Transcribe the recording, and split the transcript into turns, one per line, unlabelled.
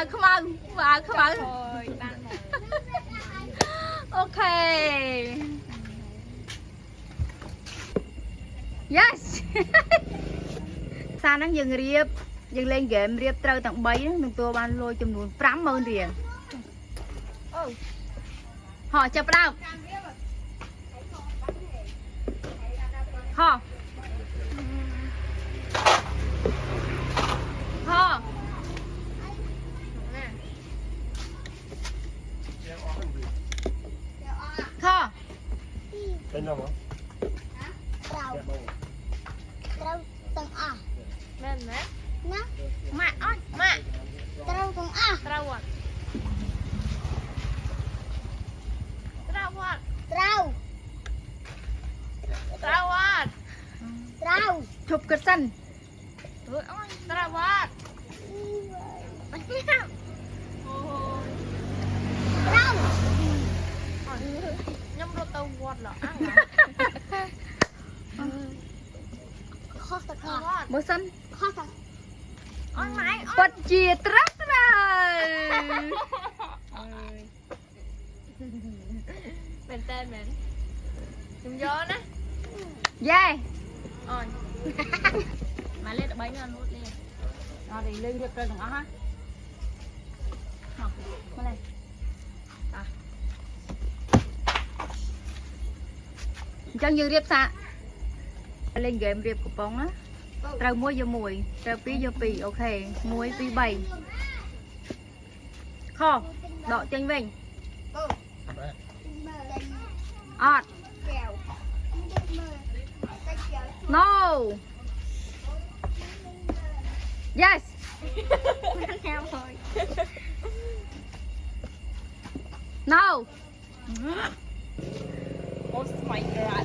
come on come on okay yes សារហ្នឹងយើងរៀបយើងលេងហ្គេមរៀបត្រូវទាំង3ហ្នឹងនឹងទទួលបានលុយចំនួន 50000 រៀលអូហោចាប់ផ្ដើមហោហោខោ
Tên nào hả?
Trâu từng à
មែនមែន
nó
ម៉ាក់អត់ម៉ាក់
trâu từng à
ត្រូវអត់ត្រូវអត់
trâu
ត្រូវអត់
trâu
ជប់គិតសិនធ្វើអើយត្រូវអត់ អូយ
trâu
ខ្ញុំរត់ទៅវត្តល្អ
khó thật
អ
à
ត់មើលសិន
khó thật
អត់ម៉ែអ ពិ ត់ តជាត្រឹមត្រូវមែនតើមែនខ្ញុំយកណាយេអូយមកលេខ13នេះអត់លូតលេខអត់ទេលេងរៀបត្រូវទាំងអស់ហ៎មកលេខអញ្ចឹងយើងរៀបសាលេងហ្គេមរៀបកំប៉ុងណាត្រូវមួយយកមួយត្រូវពីរយកពីរអូខេ1 2 3ខដកចេញវិញអត់
trèo
no yes
theo thôi
no
Oh my god.